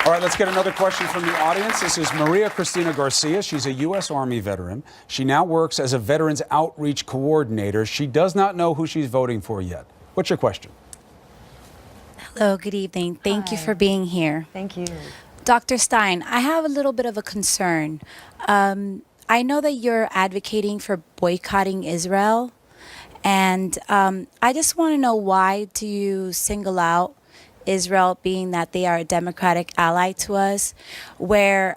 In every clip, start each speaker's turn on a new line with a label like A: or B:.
A: All right, let's get another question from the audience. This is Maria Cristina Garcia. She's a U.S. Army veteran. She now works as a Veterans Outreach Coordinator. She does not know who she's voting for yet. What's your question?
B: Hello, good evening. Thank you for being here.
C: Thank you.
B: Dr. Stein, I have a little bit of a concern. I know that you're advocating for boycotting Israel, and I just want to know, why do you single out Israel, being that they are a democratic ally to us? Why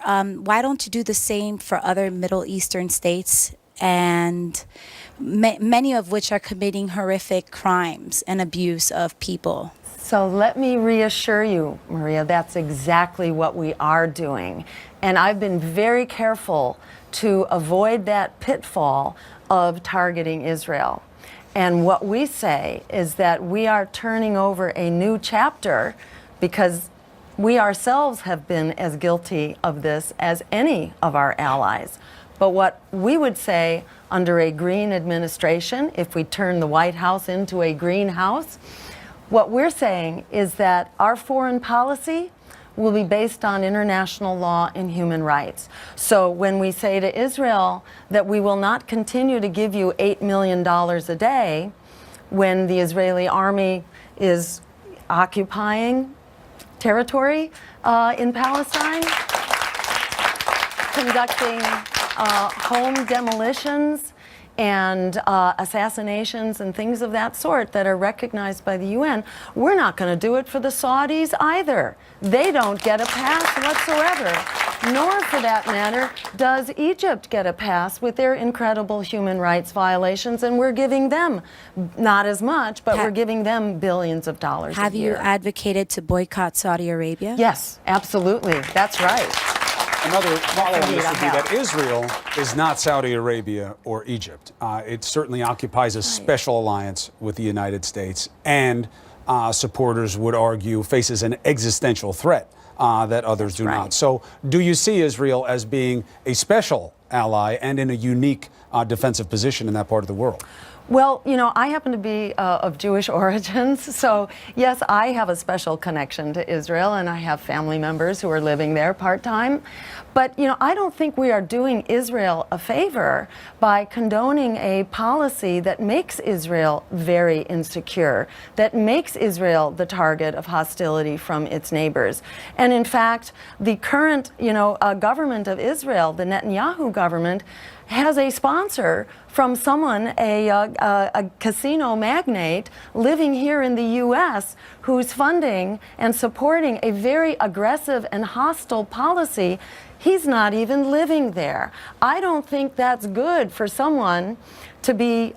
B: don't you do the same for other Middle Eastern states, and many of which are committing horrific crimes and abuse of people?
C: So let me reassure you, Maria, that's exactly what we are doing. And I've been very careful to avoid that pitfall of targeting Israel. And what we say is that we are turning over a new chapter, because we ourselves have been as guilty of this as any of our allies. But what we would say, under a green administration, if we turn the White House into a green house, what we're saying is that our foreign policy will be based on international law and human rights. So when we say to Israel that we will not continue to give you $8 million a day when the Israeli army is occupying territory in Palestine, conducting home demolitions and assassinations and things of that sort that are recognized by the UN, we're not going to do it for the Saudis either. They don't get a pass whatsoever, nor, for that matter, does Egypt get a pass with their incredible human rights violations, and we're giving them not as much, but we're giving them billions of dollars a year.
B: Have you advocated to boycott Saudi Arabia?
C: Yes, absolutely. That's right.
A: Another follow-on this would be that Israel is not Saudi Arabia or Egypt. It certainly occupies a special alliance with the United States, and supporters would argue faces an existential threat that others do not. So do you see Israel as being a special ally and in a unique defensive position in that part of the world?
C: Well, you know, I happen to be of Jewish origins, so yes, I have a special connection to Israel, and I have family members who are living there part-time. But, you know, I don't think we are doing Israel a favor by condoning a policy that makes Israel very insecure, that makes Israel the target of hostility from its neighbors. And in fact, the current, government of Israel, the Netanyahu government, has a sponsor from someone, a casino magnate living here in the U.S., who's funding and supporting a very aggressive and hostile policy. He's not even living there. I don't think that's good for someone to be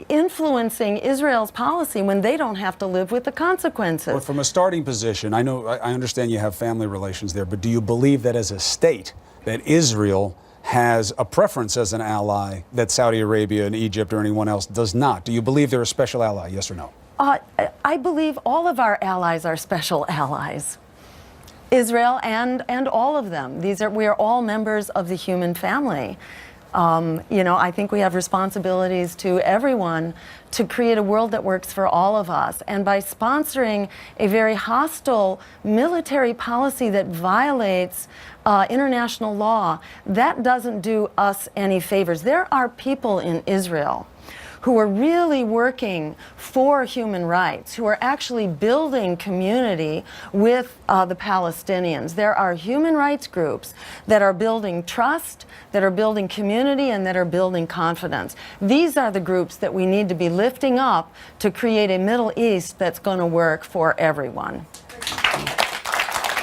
C: influencing Israel's policy when they don't have to live with the consequences.
A: Well, from a starting position, I understand you have family relations there, but do you believe that as a state that Israel has a preference as an ally that Saudi Arabia and Egypt or anyone else does not? Do you believe they're a special ally, yes or no?
C: I believe all of our allies are special allies. Israel and all of them. We are all members of the human family. I think we have responsibilities to everyone to create a world that works for all of us. And by sponsoring a very hostile military policy that violates international law, that doesn't do us any favors. There are people in Israel who are really working for human rights, who are actually building community with the Palestinians. There are human rights groups that are building trust, that are building community, and that are building confidence. These are the groups that we need to be lifting up to create a Middle East that's going to work for everyone.